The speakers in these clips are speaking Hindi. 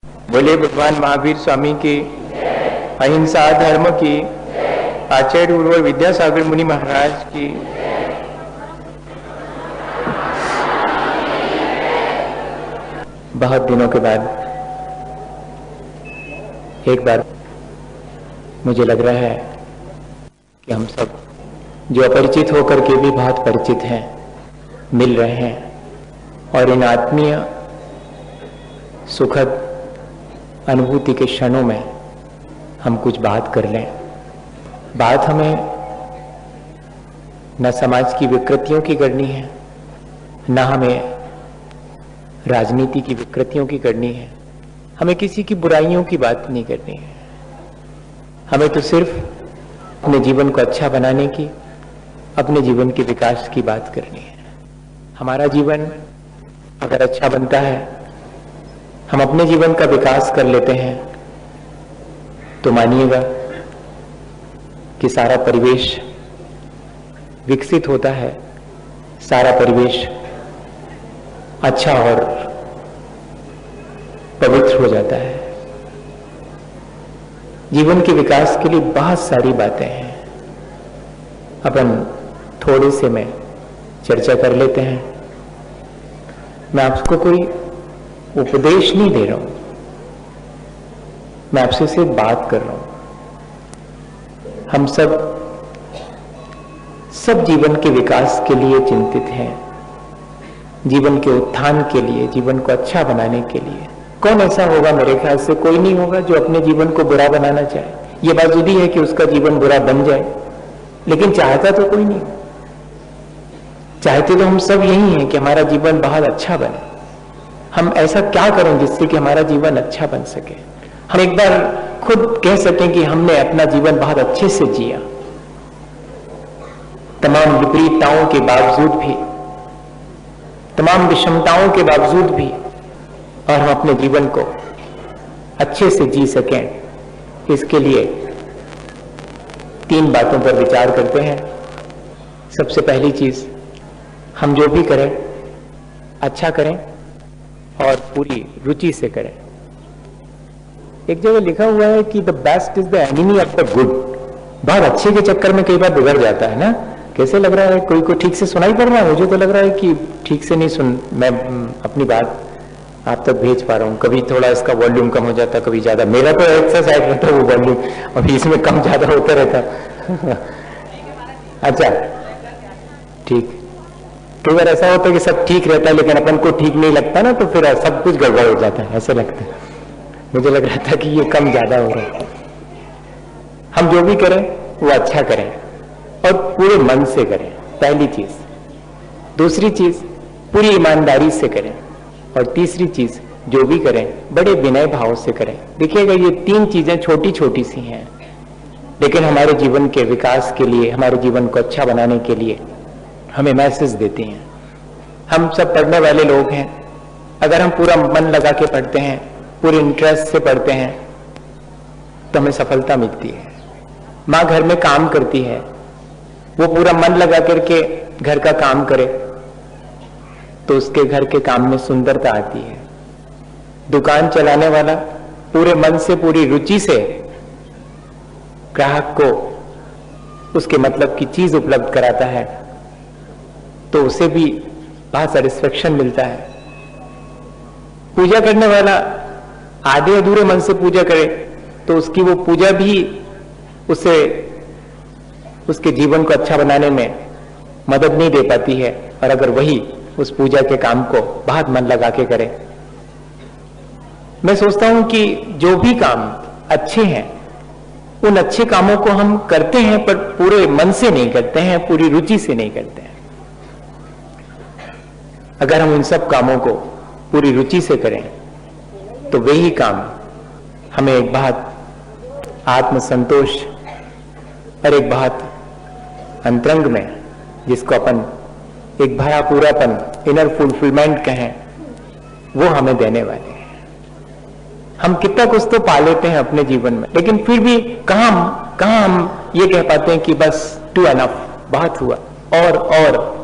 बोले भगवान महावीर स्वामी की, अहिंसा धर्म की, आचार्य उर्वर विद्यासागर मुनि महाराज की। बहुत दिनों के बाद एक बार मुझे लग रहा है कि हम सब जो अपरिचित होकर के भी बहुत परिचित हैं, मिल रहे हैं और इन आत्मीय सुखद अनुभूति के क्षणों में हम कुछ बात कर लें। बात हमें न समाज की विकृतियों की करनी है, न हमें राजनीति की विकृतियों की करनी है, हमें किसी की बुराइयों की बात नहीं करनी है। हमें तो सिर्फ अपने जीवन को अच्छा बनाने की, अपने जीवन के विकास की बात करनी है। हमारा जीवन अगर अच्छा बनता है, हम अपने जीवन का विकास कर लेते हैं, तो मानिएगा कि सारा परिवेश विकसित होता है, सारा परिवेश अच्छा और पवित्र हो जाता है। जीवन के विकास के लिए बहुत सारी बातें हैं, अपन थोड़े से में चर्चा कर लेते हैं। मैं आपको कोई उपदेश नहीं दे रहा हूं, मैं आपसे सिर्फ बात कर रहा हूं। हम सब जीवन के विकास के लिए चिंतित हैं, जीवन के उत्थान के लिए, जीवन को अच्छा बनाने के लिए। कौन ऐसा होगा? मेरे ख्याल से कोई नहीं होगा जो अपने जीवन को बुरा बनाना चाहे। यह बात जुदी है कि उसका जीवन बुरा बन जाए, लेकिन चाहता तो कोई नहीं। चाहते तो हम सब यही हैं कि हमारा जीवन बहुत अच्छा बने। हम ऐसा क्या करें जिससे कि हमारा जीवन अच्छा बन सके, हम एक बार खुद कह सकें कि हमने अपना जीवन बहुत अच्छे से जिया, तमाम विपरीतताओं के बावजूद भी, तमाम विषमताओं के बावजूद भी, और हम अपने जीवन को अच्छे से जी सकें। इसके लिए 3 बातों पर विचार करते हैं। सबसे पहली चीज, हम जो भी करें अच्छा करें और पूरी रुचि से करें। एक जगह लिखा हुआ है कि the best is the enemy of the good. बहुत अच्छे के चक्कर में कई बार बिगड़ जाता है ना। कैसे लग रहा है? कोई को ठीक से सुनाई पड़ रहा है? मुझे तो लग रहा है कि ठीक से नहीं सुन, मैं अपनी बात आप तक भेज पा रहा हूं। कभी थोड़ा इसका वॉल्यूम कम हो जाता, कभी ज्यादा। मेरा तो एक्सरसाइज रहता है वो वॉल्यूम, अभी इसमें कम ज्यादा होता रहता। अच्छा ठीक। कई बार ऐसा होता है कि सब ठीक रहता है लेकिन अपन को ठीक नहीं लगता ना, तो फिर सब कुछ गड़बड़ हो जाता है, ऐसे लगता है। मुझे लग रहा था कि ये कम ज्यादा हो रहा है। हम जो भी करें वो अच्छा करें और पूरे मन से करें, पहली चीज। दूसरी चीज, पूरी ईमानदारी से करें। और तीसरी चीज, जो भी करें बड़े विनय भाव से करें। देखिएगा ये 3 चीजें छोटी छोटी सी हैं, लेकिन हमारे जीवन के विकास के लिए, हमारे जीवन को अच्छा बनाने के लिए हमें मैसेज देती हैं। हम सब पढ़ने वाले लोग हैं, अगर हम पूरा मन लगा के पढ़ते हैं, पूरे इंटरेस्ट से पढ़ते हैं, तो हमें सफलता मिलती है। माँ घर में काम करती है, वो पूरा मन लगा करके घर का काम करे तो उसके घर के काम में सुंदरता आती है। दुकान चलाने वाला पूरे मन से, पूरी रुचि से ग्राहक को उसके मतलब की चीज उपलब्ध कराता है, तो उसे भी बहुत सेटिस्फेक्शन मिलता है। पूजा करने वाला आधे अधूरे मन से पूजा करे तो उसकी वो पूजा भी उसे उसके जीवन को अच्छा बनाने में मदद नहीं दे पाती है। और अगर वही उस पूजा के काम को बहुत मन लगा के करे, मैं सोचता हूं कि जो भी काम अच्छे हैं, उन अच्छे कामों को हम करते हैं पर पूरे मन से नहीं करते हैं, पूरी रुचि से नहीं करते हैं। अगर हम उन सब कामों को पूरी रुचि से करें तो वही काम हमें एक बहुत आत्मसंतोष और एक बहुत अंतरंग में, जिसको अपन एक भरा पूरापन, इनर फुलफिलमेंट कहें, वो हमें देने वाले हैं। हम कितना कुछ तो पा लेते हैं अपने जीवन में, लेकिन फिर भी कहां हम ये कह पाते हैं कि बस टू एनफ, बहुत हुआ। और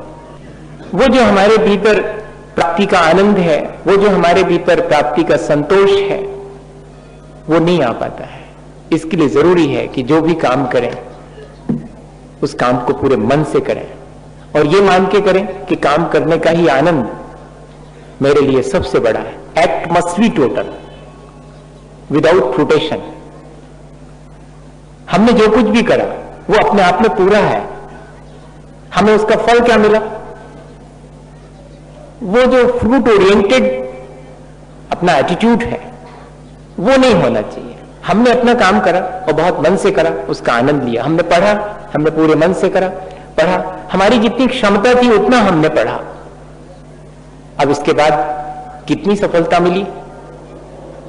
वो जो हमारे भीतर प्राप्ति का आनंद है, वो जो हमारे भीतर प्राप्ति का संतोष है, वो नहीं आ पाता है। इसके लिए जरूरी है कि जो भी काम करें उस काम को पूरे मन से करें और ये मान के करें कि काम करने का ही आनंद मेरे लिए सबसे बड़ा है। Act must be total without fruition. हमने जो कुछ भी करा वो अपने आप में पूरा है, हमें उसका फल क्या मिला? वो जो फ्रूट ओरिएंटेड अपना एटीट्यूड है वो नहीं होना चाहिए। हमने अपना काम करा और बहुत मन से करा, उसका आनंद लिया। हमने पढ़ा, हमने पूरे मन से करा, पढ़ा, हमारी जितनी क्षमता थी उतना हमने पढ़ा। अब इसके बाद कितनी सफलता मिली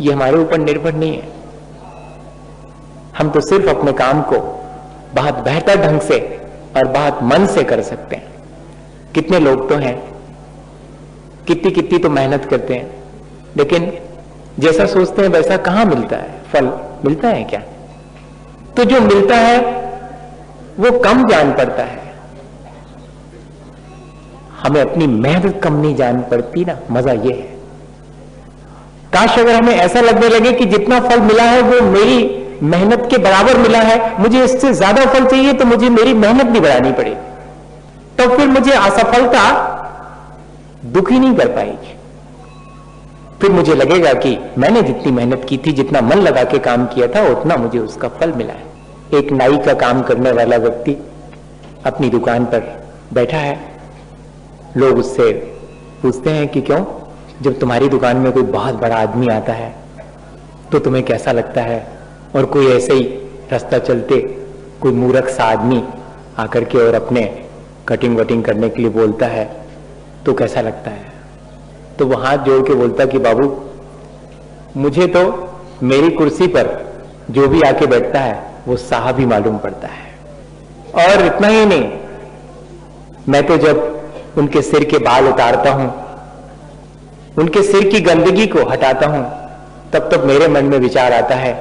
ये हमारे ऊपर निर्भर नहीं है। हम तो सिर्फ अपने काम को बहुत बेहतर ढंग से और बहुत मन से कर सकते हैं। कितने लोग तो हैं, कितनी कितनी तो मेहनत करते हैं, लेकिन जैसा सोचते हैं वैसा कहां मिलता है? फल मिलता है क्या? तो जो मिलता है वो कम जान पड़ता है। हमें अपनी मेहनत कम नहीं जान पड़ती ना, मजा ये है। काश अगर हमें ऐसा लगने लगे कि जितना फल मिला है वो मेरी मेहनत के बराबर मिला है, मुझे इससे ज्यादा फल चाहिए तो मुझे मेरी मेहनत नहीं बढ़ानी पड़ेगी, तो फिर मुझे असफलता दुखी नहीं कर पाएगी। फिर मुझे लगेगा कि मैंने जितनी मेहनत की थी, जितना मन लगा के काम किया था, उतना मुझे उसका फल मिला है। एक नाई का काम करने वाला व्यक्ति अपनी दुकान पर बैठा है। लोग उससे पूछते हैं कि क्यों, जब तुम्हारी दुकान में कोई बहुत बड़ा आदमी आता है तो तुम्हें कैसा लगता है? और कोई ऐसे ही रास्ता चलते कोई मूर्ख सा आदमी आकर के और अपने कटिंग वटिंग करने के लिए बोलता है तो कैसा लगता है? तो वो हाथ जोड़ के बोलता कि बाबू, मुझे तो मेरी कुर्सी पर जो भी आके बैठता है वो साहब ही मालूम पड़ता है। और इतना ही नहीं, मैं तो जब उनके सिर के बाल उतारता हूं, उनके सिर की गंदगी को हटाता हूं, तब तक मेरे मन में विचार आता है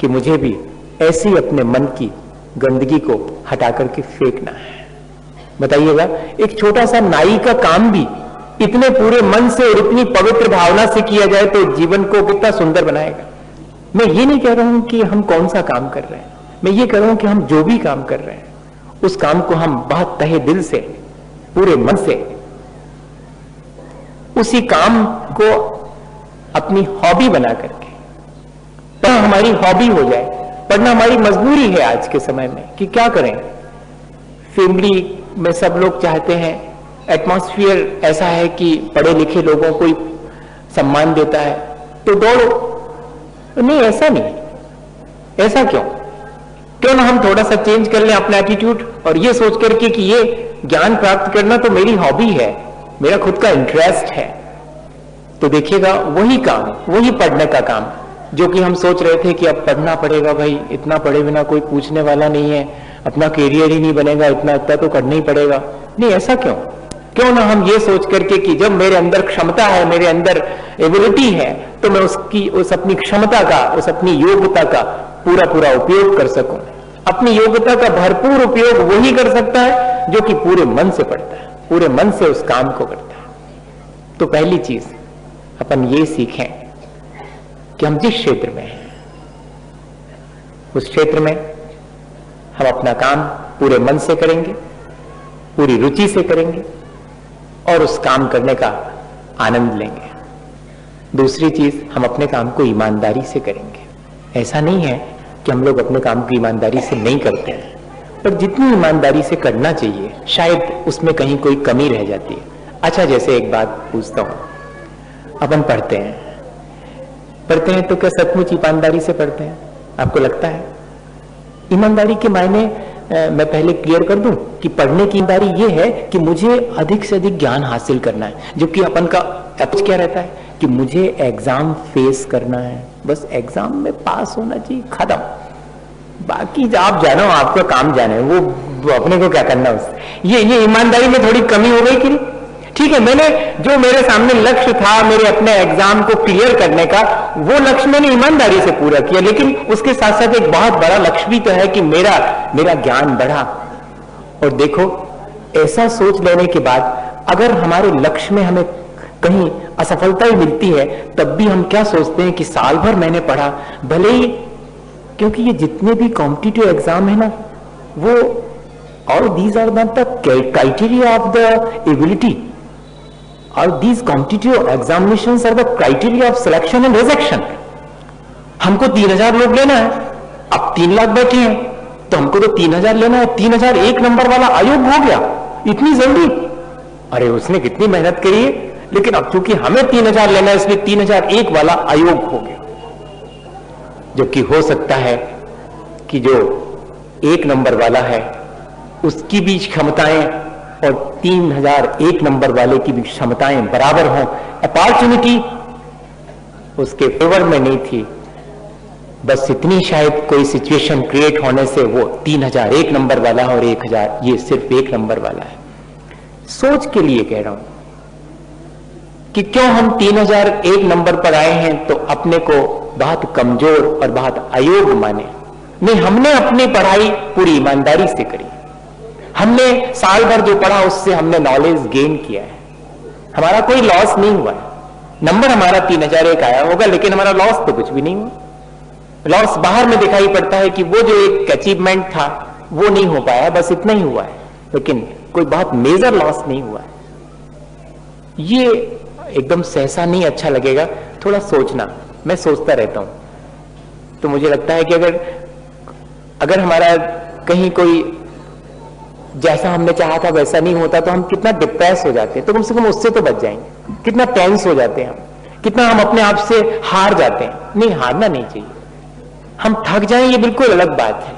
कि मुझे भी ऐसी अपने मन की गंदगी को हटा करके फेंकना है। बताइएगा, एक छोटा सा नाई का काम भी इतने पूरे मन से और इतनी पवित्र भावना से किया जाए तो जीवन को कितना सुंदर बनाएगा। मैं ये नहीं कह रहा हूं कि हम कौन सा काम कर रहे हैं, मैं ये कह रहा हूं कि हम जो भी काम कर रहे हैं उस काम को हम बहुत तहे दिल से, पूरे मन से, उसी काम को अपनी हॉबी बना करके, पढ़ना हमारी हॉबी हो जाए। पढ़ना हमारी मजबूरी है आज के समय में कि क्या करें। फैमिली में सब लोग चाहते हैं, एटमॉस्फेयर ऐसा है कि पढ़े लिखे लोगों को ही सम्मान देता है तो दौड़ो। नहीं, ऐसा नहीं। ऐसा क्यों ना हम थोड़ा सा चेंज कर लें अपना एटीट्यूड और ये सोच करके कि ये ज्ञान प्राप्त करना तो मेरी हॉबी है, मेरा खुद का इंटरेस्ट है। तो देखिएगा वही काम, वही पढ़ने का काम जो कि हम सोच रहे थे कि अब पढ़ना पड़ेगा, भाई इतना पढ़े बिना कोई पूछने वाला नहीं है, अपना कैरियर ही नहीं बनेगा, इतना तो करना ही पड़ेगा। नहीं, ऐसा क्यों ना हम ये सोच करके कि जब मेरे अंदर क्षमता है, मेरे अंदर एबिलिटी है, तो मैं उस अपनी क्षमता का, उस अपनी योग्यता का पूरा उपयोग कर सकूं। अपनी योग्यता का भरपूर उपयोग वही कर सकता है जो कि पूरे मन से पढ़ता है, पूरे मन से उस काम को करता है। तो पहली चीज अपन ये सीखें कि हम जिस क्षेत्र में हैं उस क्षेत्र में हम अपना काम पूरे मन से करेंगे, पूरी रुचि से करेंगे और उस काम करने का आनंद लेंगे। दूसरी चीज, हम अपने काम को ईमानदारी से करेंगे। ऐसा नहीं है कि हम लोग अपने काम को ईमानदारी से नहीं करते हैं, पर जितनी ईमानदारी से करना चाहिए शायद उसमें कहीं कोई कमी रह जाती है। अच्छा, जैसे एक बात पूछता हूं, अपन पढ़ते हैं तो क्या सचमुच ईमानदारी से पढ़ते हैं? आपको लगता है? ईमानदारी के मायने मैं पहले क्लियर कर दूं कि पढ़ने की ईमानदारी ये है कि मुझे अधिक से अधिक ज्ञान हासिल करना है, जबकि अपन का अप्रोच क्या रहता है कि मुझे एग्जाम फेस करना है, बस एग्जाम में पास होना चाहिए, खत्म। बाकी आप जानो, आपका काम जाने, वो अपने को क्या करना उससे। ये ईमानदारी में थोड़ी कमी हो गई कि नहीं? ठीक है, मैंने जो मेरे सामने लक्ष्य था मेरे अपने एग्जाम को क्लियर करने का, वो लक्ष्य मैंने ईमानदारी से पूरा किया, लेकिन उसके साथ साथ एक बहुत बड़ा लक्ष्य भी तो है कि मेरा ज्ञान बढ़ा। और देखो, ऐसा सोच लेने के बाद अगर हमारे लक्ष्य में हमें कहीं असफलता ही मिलती है, तब भी हम क्या सोचते हैं कि साल भर मैंने पढ़ा, भले ही, क्योंकि ये जितने भी कॉम्पिटिटिव एग्जाम है ना, वो all these are not the criteria of the ability, और these competitive examinations are the criteria of selection and rejection. हमको 3000 लोग लेना है, अब 3 लाख बैठे हैं, तो हमको तो 3000 लेना है, 3001 नंबर वाला अयोग हो गया इतनी जल्दी। अरे उसने कितनी मेहनत करी है, लेकिन अब चूंकि हमें 3000 लेना है, इसलिए 3001 वाला आयोग हो गया। जबकि हो सकता है कि जो 1 नंबर वाला है उसकी भी क्षमताएं और 3001 नंबर वाले की भी क्षमताएं बराबर हों। अपॉर्चुनिटी उसके फेवर में नहीं थी, बस इतनी शायद कोई सिचुएशन क्रिएट होने से वो 3001 नंबर वाला है और 1000 ये सिर्फ 1 नंबर वाला है। सोच के लिए कह रहा हूं कि क्यों हम 3001 नंबर पर आए हैं तो अपने को बहुत कमजोर और बहुत अयोग्य माने। नहीं, हमने अपनी पढ़ाई पूरी ईमानदारी से करी, हमने साल भर जो पढ़ा उससे हमने नॉलेज गेन किया है, हमारा कोई लॉस नहीं हुआ है। नंबर हमारा 3001 आया होगा, लेकिन हमारा लॉस तो कुछ भी नहीं हुआ। लॉस बाहर में दिखाई पड़ता है कि वो जो एक अचीवमेंट था वो नहीं हो पाया, बस इतना ही हुआ है, लेकिन कोई बहुत मेजर लॉस नहीं हुआ है। ये एकदम सहसा नहीं अच्छा लगेगा, थोड़ा सोचना। मैं सोचता रहता हूं तो मुझे लगता है कि अगर हमारा कहीं कोई जैसा हमने चाहा था वैसा नहीं होता तो हम कितना डिप्रेस हो जाते हैं, तो कम से कम उससे तो बच जाएंगे। कितना टेंस हो जाते हैं हम, कितना हम अपने आप से हार जाते हैं। नहीं, हारना नहीं चाहिए। हम थक जाएं ये बिल्कुल अलग बात है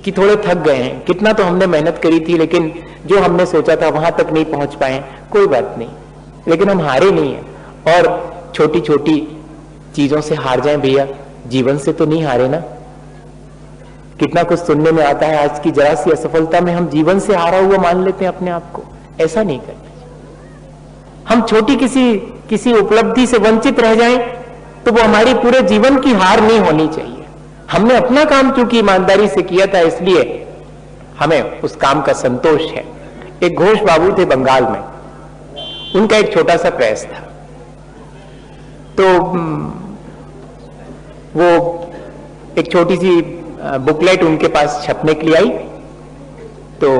कि थोड़े थक गए हैं, कितना तो हमने मेहनत करी थी, लेकिन जो हमने सोचा था वहां तक नहीं पहुंच पाए, कोई बात नहीं, लेकिन हम हारे नहीं है। और छोटी छोटी चीजों से हार जाएं भैया, जीवन से तो नहीं हारे ना। कितना कुछ सुनने में आता है, आज की जरा सी असफलता में हम जीवन से हारा हुआ मान लेते हैं अपने आप को। ऐसा नहीं करना। हम छोटी किसी उपलब्धि से वंचित रह जाएं तो वो हमारी पूरे जीवन की हार नहीं होनी चाहिए। हमने अपना काम चूंकि ईमानदारी से किया था, इसलिए हमें उस काम का संतोष है। एक घोष बाबू थे बंगाल में, उनका एक छोटा सा प्रेस था, तो वो एक छोटी सी बुकलेट उनके पास छपने के लिए आई, तो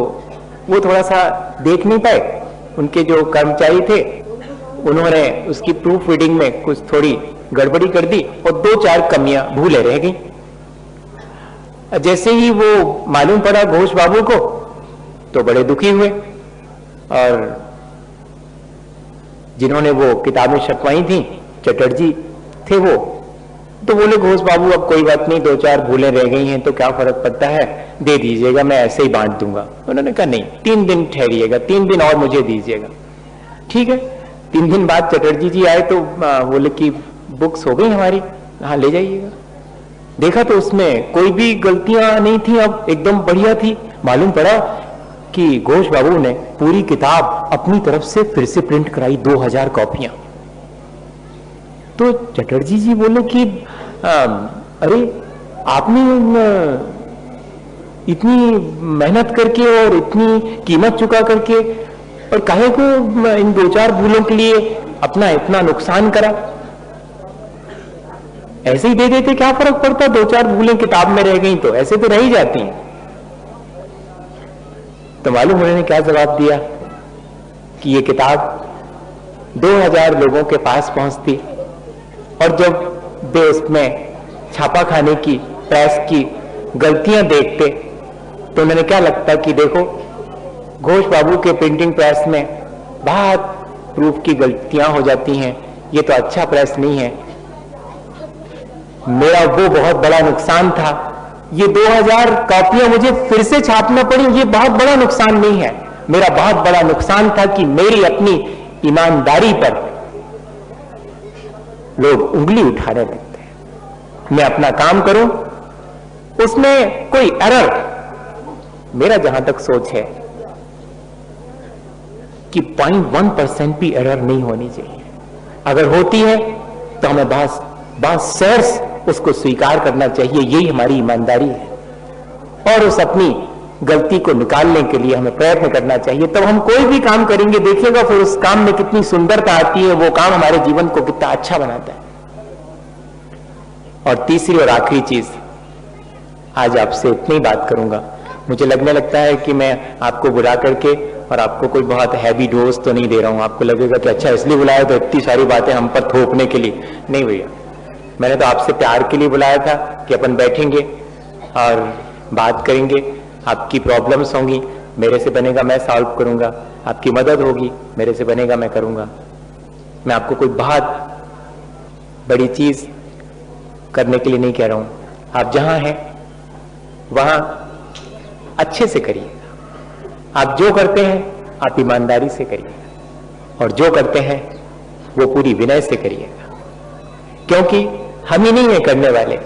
वो थोड़ा सा देख नहीं पाए। उनके जो कर्मचारी थे उन्होंने उसकी प्रूफ रीडिंग में कुछ थोड़ी गड़बड़ी कर दी और 2-4 कमियां भूले रह गई। जैसे ही वो मालूम पड़ा घोष बाबू को तो बड़े दुखी हुए, और जिन्होंने वो किताबें छपवाई थी, चटर्जी थे वो, तो बोले घोष बाबू अब कोई बात नहीं, 2-4 भूलें रह गई हैं तो क्या फर्क पड़ता है, दे दीजिएगा, मैं ऐसे ही बांट दूंगा। उन्होंने कहा नहीं, 3 दिन ठहरिएगा, 3 दिन और मुझे दीजिएगा। ठीक है, 3 दिन बाद चटर्जी जी आए तो बोले कि बुक्स हो गई हमारी, हाँ ले जाइएगा। देखा तो उसमें कोई भी गलतियां नहीं थी, अब एकदम बढ़िया थी। मालूम पड़ा कि घोष बाबू ने पूरी किताब अपनी तरफ से फिर से प्रिंट कराई, 2000 कॉपियां। तो चटर्जी जी बोले कि अरे आपने इतनी मेहनत करके और इतनी कीमत चुका करके और काहे को इन 2-4 भूलों के लिए अपना इतना नुकसान करा, ऐसे ही दे देते क्या फर्क पड़ता, 2-4 भूलें किताब में रह गई तो ऐसे तो रह ही जाती हैं। तो मालूम उन्होंने क्या जवाब दिया कि ये किताब 2000 लोगों के पास पहुंचती, और जब वे उसमें छापा खाने की, प्रेस की गलतियां देखते तो उन्हें क्या लगता कि देखो घोष बाबू के प्रिंटिंग प्रेस में बहुत प्रूफ की गलतियां हो जाती हैं, ये तो अच्छा प्रेस नहीं है, मेरा वो बहुत बड़ा नुकसान था, ये 2000 कॉपियां मुझे फिर से छापना पड़ी, ये बहुत बड़ा नुकसान नहीं है, मेरा बहुत बड़ा नुकसान था कि मेरी अपनी ईमानदारी पर लोग उंगली उठाने लगते हैं। मैं अपना काम करूं, उसमें कोई एरर, मेरा जहां तक सोच है कि 0.1% भी एरर नहीं होनी चाहिए। अगर होती है तो हमें बहुत सैर्स उसको स्वीकार करना चाहिए, यही हमारी ईमानदारी है। और उस अपनी गलती को निकालने के लिए हमें प्रयत्न करना चाहिए। तब हम कोई भी काम करेंगे, देखिएगा फिर उस काम में कितनी सुंदरता आती है, वो काम हमारे जीवन को कितना अच्छा बनाता है। और तीसरी और आखिरी चीज, आज आपसे इतनी बात करूंगा। मुझे लगने लगता है कि मैं आपको बुला करके और आपको कोई बहुत हैवी डोज तो नहीं दे रहा हूं। आपको लगेगा कि अच्छा इसलिए बुलाया तो इतनी सारी बातें हम पर थोपने के लिए। नहीं भैया, मैंने तो आपसे प्यार के लिए बुलाया था कि अपन बैठेंगे और बात करेंगे। आपकी प्रॉब्लम्स होंगी, मेरे से बनेगा मैं सॉल्व करूंगा, आपकी मदद होगी, मेरे से बनेगा मैं करूंगा। मैं आपको कोई बहुत बड़ी चीज करने के लिए नहीं कह रहा हूं। आप जहां हैं वहां अच्छे से करिए। आप जो करते हैं आप ईमानदारी से करिए, और जो करते हैं वो पूरी विनय से करिएगा। क्योंकि हम ही नहीं है करने वाले,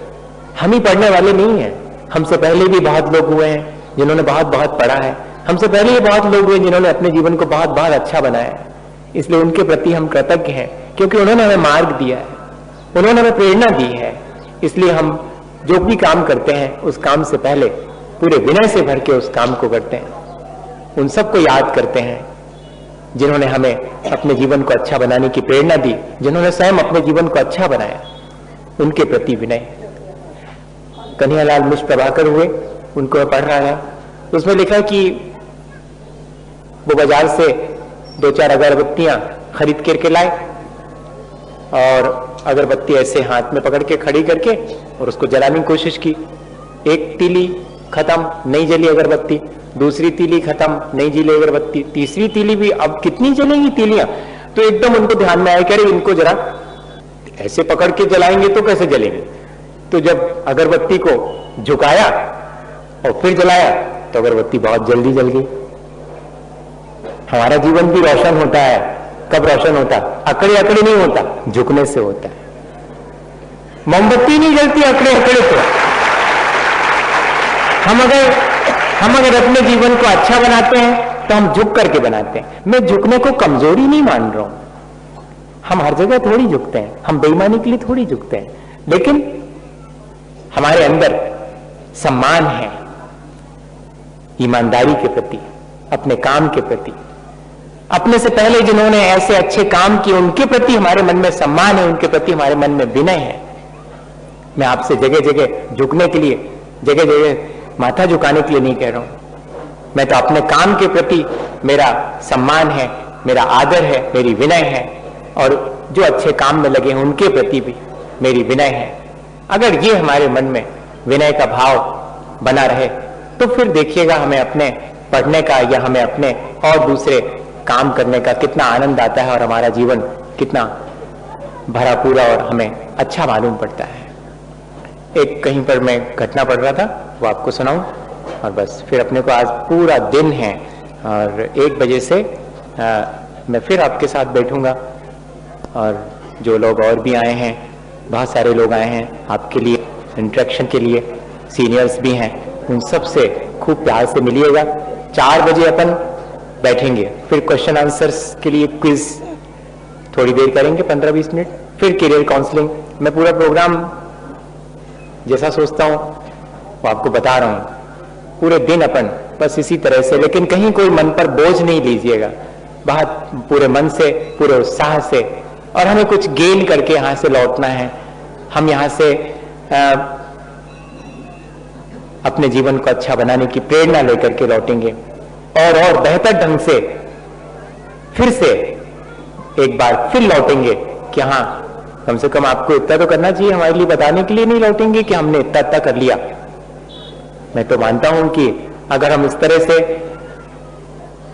हम ही पढ़ने वाले नहीं हैं। हमसे पहले भी बहुत लोग हुए हैं जिन्होंने बहुत बहुत पढ़ा है। हमसे पहले ही बहुत लोग हुए जिन्होंने अपने जीवन को बहुत बहुत अच्छा बनाया है। इसलिए उनके प्रति हम कृतज्ञ हैं, क्योंकि उन्होंने हमें मार्ग दिया है, उन्होंने हमें प्रेरणा दी है। इसलिए हम जो भी काम करते हैं उस काम से पहले पूरे विनय से भर के उस काम को करते हैं। उन सबको याद करते हैं जिन्होंने हमें अपने जीवन को अच्छा बनाने की प्रेरणा दी, जिन्होंने स्वयं अपने जीवन को अच्छा बनाया, उनके प्रति विनय। कन्हैयालाल मिश्र प्रभाकर हुए, उनको मैं पढ़ रहा था, उसमें लिखा कि वो बाजार से 2-4 अगरबत्तियां खरीद करके लाए और अगरबत्ती ऐसे हाथ में पकड़ के खड़ी करके और उसको जलाने की कोशिश की। एक तीली खत्म, नहीं जली अगरबत्ती। दूसरी तीली खत्म, नहीं जली अगरबत्ती। तीसरी तीली भी, अब कितनी जलेंगी तीलियां? तो एकदम उनको ध्यान में आया कि अरे इनको जरा ऐसे पकड़ के जलाएंगे तो कैसे जलेंगे। तो जब अगरबत्ती को झुकाया और फिर जलाया तो अगरबत्ती बहुत जल्दी जल गई। हमारा जीवन भी रोशन होता है। कब रोशन होता? अकड़े अकड़े नहीं होता, झुकने से होता है। मोमबत्ती नहीं जलती अकड़े अकड़े तो। हम अगर अपने जीवन को अच्छा बनाते हैं तो हम झुक करके बनाते हैं। मैं झुकने को कमजोरी नहीं मान रहा हूं। हम हर जगह थोड़ी झुकते हैं, हम बेईमानी के लिए थोड़ी झुकते हैं, लेकिन हमारे अंदर सम्मान है ईमानदारी के प्रति, अपने काम के प्रति। अपने से पहले जिन्होंने ऐसे अच्छे काम किए उनके प्रति हमारे मन में सम्मान है, उनके प्रति हमारे मन में विनय है। मैं आपसे जगह जगह झुकने के लिए, जगह जगह माथा झुकाने के लिए नहीं कह रहा हूं। मैं तो अपने काम के प्रति मेरा सम्मान है, मेरा आदर है, मेरी विनय है, और जो अच्छे काम में लगे हैं उनके प्रति भी मेरी विनय है। अगर ये हमारे मन में विनय का भाव बना रहे तो फिर देखिएगा हमें अपने पढ़ने का या हमें अपने और दूसरे काम करने का कितना आनंद आता है और हमारा जीवन कितना भरा पूरा और हमें अच्छा मालूम पड़ता है। एक कहीं पर मैं घटना पढ़ रहा था, वो आपको सुनाऊं और बस फिर अपने को आज पूरा दिन है और 1 बजे से मैं फिर आपके साथ बैठूंगा। और जो लोग और भी आए हैं, बहुत सारे लोग आए हैं आपके लिए इंटरेक्शन के लिए, सीनियर्स भी हैं, उन सब से खूब प्यार से मिलिएगा। 4 बजे अपन बैठेंगे, फिर क्वेश्चन आंसर्स के लिए क्विज थोड़ी देर करेंगे 15-20 मिनट, फिर करियर काउंसलिंग। मैं पूरा प्रोग्राम जैसा सोचता हूं वो आपको बता रहा हूं। पूरे दिन अपन बस इसी तरह से, लेकिन कहीं कोई मन पर बोझ नहीं लीजिएगा, बहुत पूरे मन से, पूरे उत्साह से, और हमें कुछ गेन करके यहां से लौटना है। हम यहां से अपने जीवन को अच्छा बनाने की प्रेरणा लेकर के लौटेंगे और बेहतर ढंग से फिर से एक बार फिर लौटेंगे कि हाँ, कम से कम आपको इतना तो करना चाहिए। हमारे लिए बताने के लिए नहीं लौटेंगे कि हमने इतना इतना कर लिया। मैं तो मानता हूं कि अगर हम इस तरह से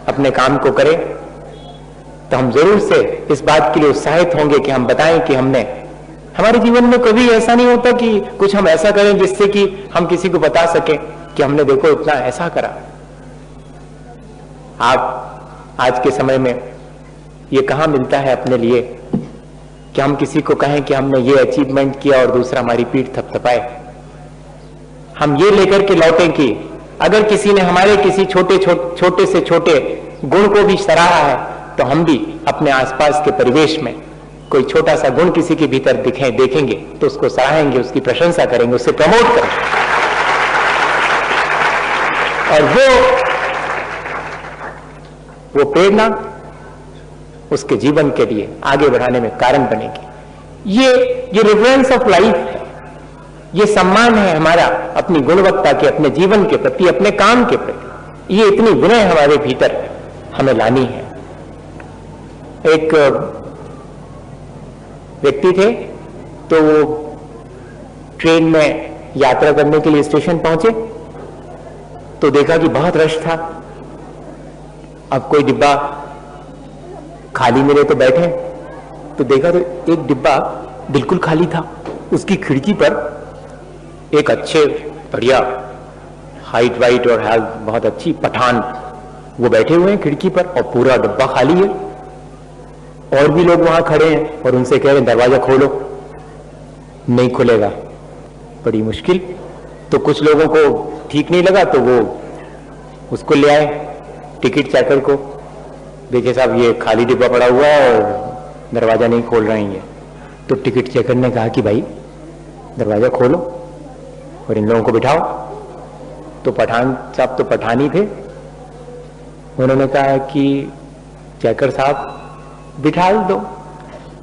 अपने काम को करें तो हम जरूर से इस बात के लिए उत्साहित होंगे कि हम बताएं कि हमने, हमारे जीवन में कभी ऐसा नहीं होता कि कुछ हम ऐसा करें जिससे कि हम किसी को बता सकें कि हमने देखो इतना ऐसा करा। आप आज के समय में ये कहां मिलता है अपने लिए कि हम किसी को कहें कि हमने ये अचीवमेंट किया और दूसरा हमारी पीठ थपथपाए। हम ये लेकर के लौटे कि अगर किसी ने हमारे किसी छोटे से छोटे गुण को भी सराहा है तो हम भी अपने आसपास के परिवेश में कोई छोटा सा गुण किसी के भीतर देखेंगे तो उसको सराहेंगे, उसकी प्रशंसा करेंगे, उससे प्रमोट करेंगे। और वो प्रेरणा उसके जीवन के लिए आगे बढ़ाने में कारण बनेगी। ये रेफरेंस ऑफ लाइफ है, ये सम्मान है हमारा अपनी गुणवत्ता के, अपने जीवन के प्रति, अपने काम के प्रति। ये इतनी गुणें हमारे भीतर हमें लानी है। एक व्यक्ति थे, तो वो ट्रेन में यात्रा करने के लिए स्टेशन पहुंचे, तो देखा कि बहुत रश था। अब कोई डिब्बा खाली मिले तो बैठे, तो देखा तो एक डिब्बा बिल्कुल खाली था। उसकी खिड़की पर एक अच्छे बढ़िया हाइट वाइट और हेल्थ बहुत अच्छी पठान वो बैठे हुए हैं खिड़की पर, और पूरा डिब्बा खाली है। और भी लोग वहां खड़े हैं और उनसे कह रहे दरवाजा खोलो, नहीं खुलेगा, बड़ी मुश्किल। तो कुछ लोगों को ठीक नहीं लगा, तो वो उसको ले आए टिकट चेकर को, देखिए साहब ये खाली डिब्बा पड़ा हुआ है और दरवाजा नहीं खोल रहे हैं। तो टिकट चेकर ने कहा कि भाई दरवाजा खोलो और इन लोगों को बिठाओ। तो पठान साहब तो पठानी थे, उन्होंने कहा कि चेकर साहब बिठा दो,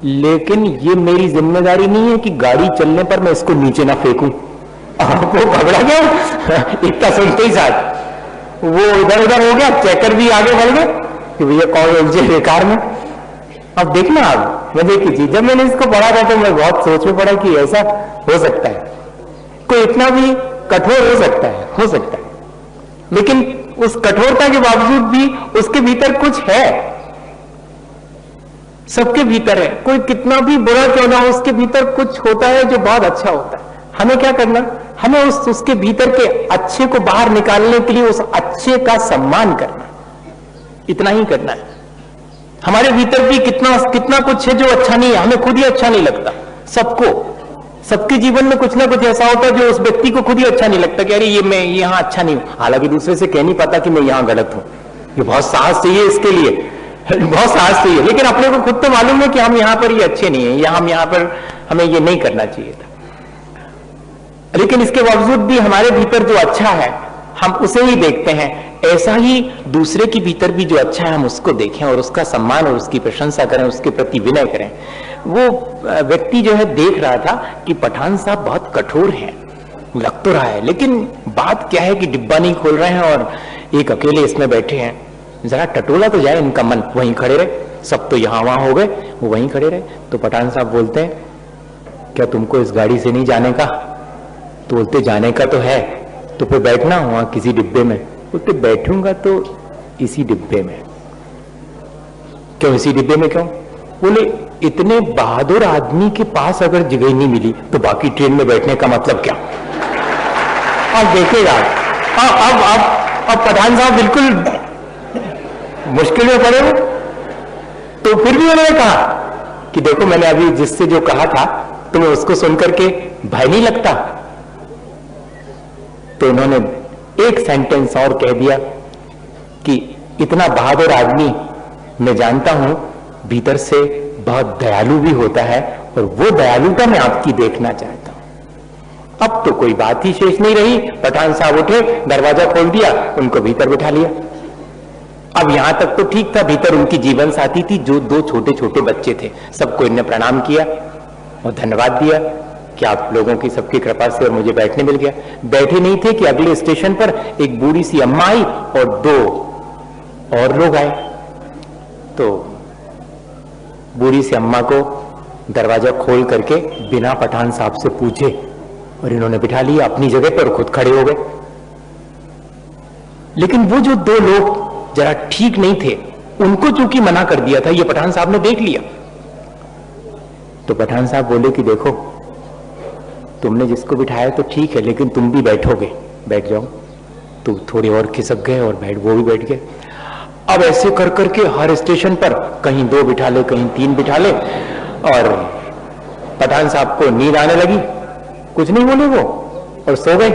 लेकिन ये मेरी जिम्मेदारी नहीं है कि गाड़ी चलने पर मैं इसको नीचे ना फेंकूं। वो घबरा गया इतना सुनते ही साथ वो इधर उधर हो गया, चेकर भी आगे बढ़ गए कि भैया कौन उलझे बेकार में। अब देखना आप मजे की चीज, जब मैंने इसको पढ़ा था तो मैं बहुत सोच में पड़ा कि ऐसा हो सकता है, कोई इतना भी कठोर हो सकता है, लेकिन उस कठोरता के बावजूद भी उसके भीतर कुछ है, सबके भीतर है। कोई कितना भी बुरा क्यों ना हो, उसके भीतर कुछ होता है जो बहुत अच्छा होता है। हमें क्या करना, हमें उसके भीतर के अच्छे को बाहर निकालने के लिए उस अच्छे का सम्मान करना, इतना ही करना है। हमारे भीतर भी कितना कुछ है जो अच्छा नहीं है, हमें खुद ही अच्छा नहीं लगता। सबके जीवन में कुछ ना कुछ ऐसा होता है जो उस व्यक्ति को खुद ही अच्छा नहीं लगता कि अरे ये मैं यहाँ अच्छा नहीं हूं। हालांकि दूसरे से कह नहीं पाता कि मैं यहाँ गलत हूं, ये बहुत साहस चाहिए इसके लिए, बहुत साहस चाहिए। लेकिन अपने को खुद तो मालूम है कि हम यहाँ पर ये अच्छे नहीं है, हम यहाँ पर हमें ये नहीं करना चाहिए था। लेकिन इसके बावजूद भी हमारे भीतर जो अच्छा है हम उसे ही देखते हैं। ऐसा ही दूसरे के भीतर भी जो अच्छा है हम उसको देखें और उसका सम्मान और उसकी प्रशंसा करें, उसके प्रति विनय करें। वो व्यक्ति जो है देख रहा था कि पठान साहब बहुत कठोर हैं, लग तो रहा है, लेकिन बात क्या है कि डिब्बा नहीं खोल रहे हैं और एक अकेले इसमें बैठे हैं, जरा टटोला तो जाए इनका मन। वहीं खड़े रहे, सब तो यहां वहां हो गए, वो वहीं खड़े रहे। तो पठान साहब बोलते हैं क्या तुमको इस गाड़ी से नहीं जाने का? तो बोलते जाने का तो है, तो फिर बैठना हुआ किसी डिब्बे में। बोलते बैठूंगा तो इसी डिब्बे में। क्यों इसी डिब्बे में क्यों? बोले इतने बहादुर आदमी के पास अगर जगह नहीं मिली तो बाकी ट्रेन में बैठने का मतलब क्या? अब देखेगा, अब पठान साहब बिल्कुल मुश्किल में पड़े हो। तो फिर भी उन्होंने कहा कि देखो मैंने अभी जिससे जो कहा था तुम्हें उसको सुनकर के भय नहीं लगता? तो उन्होंने एक सेंटेंस और कह दिया कि इतना बहादुर आदमी मैं जानता हूं भीतर से बहुत दयालु भी होता है और वो दयालुता मैं आपकी देखना चाहता हूं। अब तो कोई बात ही शेष नहीं रही। पठान साहब उठे, दरवाजा खोल दिया, उनको भीतर बिठा लिया। अब यहां तक तो ठीक था, भीतर उनकी जीवन साथी थी जो दो छोटे छोटे बच्चे थे। सबको इन्हें प्रणाम किया और धन्यवाद दिया कि आप लोगों की सबकी कृपा से और मुझे बैठने मिल गया। बैठे नहीं थे कि अगले स्टेशन पर एक बूढ़ी सी अम्मा आई और दो और लोग आए। तो बूढ़ी सी अम्मा को दरवाजा खोल करके बिना पठान साहब से पूछे और इन्होंने बिठा लिया अपनी जगह पर, खुद खड़े हो गए। लेकिन वो जो दो लोग जरा ठीक नहीं थे उनको चूंकि मना कर दिया था, ये पठान साहब ने देख लिया। तो पठान साहब बोले कि देखो तुमने जिसको बिठाया तो ठीक है, लेकिन तुम भी बैठोगे, बैठ जाओ। तो थोड़े और खिसक गए और वो भी बैठ गए। अब ऐसे कर करके हर स्टेशन पर कहीं दो बिठा ले, कहीं तीन बिठा ले, और पठान साहब को नींद आने लगी। कुछ नहीं बोले वो और सो गए।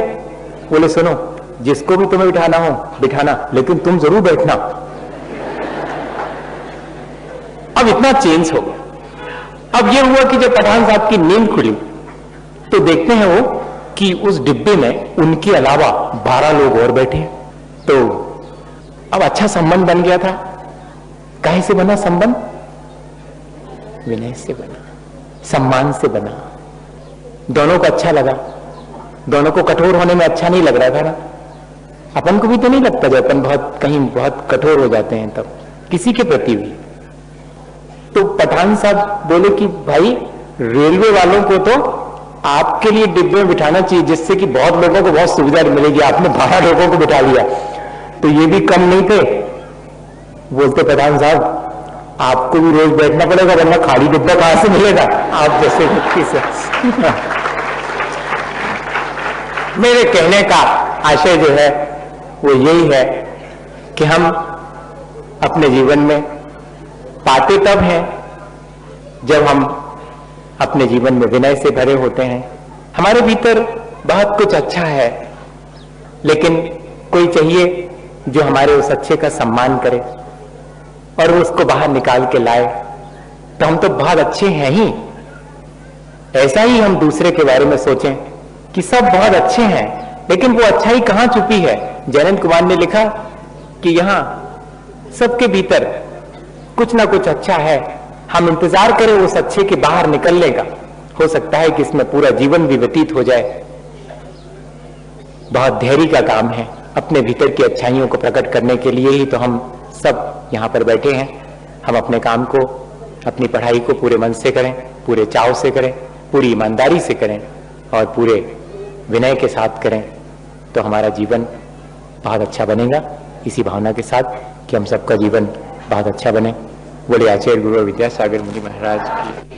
बोले सुनो, जिसको भी तुम्हें बिठाना हो बिठाना, लेकिन तुम जरूर बैठना। अब इतना चेंज हो गया। अब यह हुआ कि जब पठान साहब की नींद खुली तो देखते हैं वो कि उस डिब्बे में उनके अलावा 12 लोग और बैठे हैं। तो अब अच्छा संबंध बन गया था। काहे से बना संबंध? विनय से बना, सम्मान से बना। दोनों को अच्छा लगा, दोनों को कठोर होने में अच्छा नहीं लग रहा था ना। अपन को भी तो नहीं लगता जब अपन बहुत कठोर हो जाते हैं तब किसी के प्रति भी। तो पठान साहब बोले कि भाई रेलवे वालों को तो आपके लिए डिब्बे में बिठाना चाहिए, जिससे कि बहुत लोगों को बहुत सुविधा मिलेगी। आपने 12 लोगों को बिठा लिया तो ये भी कम नहीं थे। बोलते पठान साहब आपको भी रोज बैठना पड़ेगा, वरना खाली डिब्बा कहां से मिलेगा आप जैसे व्यक्ति से। मेरे कहने का आशय जो है वो यही है कि हम अपने जीवन में पाते तब हैं जब हम अपने जीवन में विनय से भरे होते हैं। हमारे भीतर बहुत कुछ अच्छा है, लेकिन कोई चाहिए जो हमारे उस अच्छे का सम्मान करे और उसको बाहर निकाल के लाए। तो हम तो बहुत अच्छे हैं ही, ऐसा ही हम दूसरे के बारे में सोचें कि सब बहुत अच्छे हैं, लेकिन वो अच्छाई कहां छुपी है। जयंत कुमार ने लिखा कि यहां सबके भीतर कुछ ना कुछ अच्छा है, हम इंतजार करें उस अच्छे के बाहर निकलने का। हो सकता है कि इसमें पूरा जीवन भी व्यतीत हो जाए। बहुत धैर्य का काम है अपने भीतर की अच्छाइयों को प्रकट करने के लिए ही तो हम सब यहाँ पर बैठे हैं। हम अपने काम को, अपनी पढ़ाई को पूरे मन से करें, पूरे चाव से करें, पूरी ईमानदारी से करें और पूरे विनय के साथ करें, तो हमारा जीवन बहुत अच्छा बनेगा। इसी भावना के साथ कि हम सबका जीवन बहुत अच्छा बने। बोले आचार्य गुरु विद्यासागर मुनि महाराज की।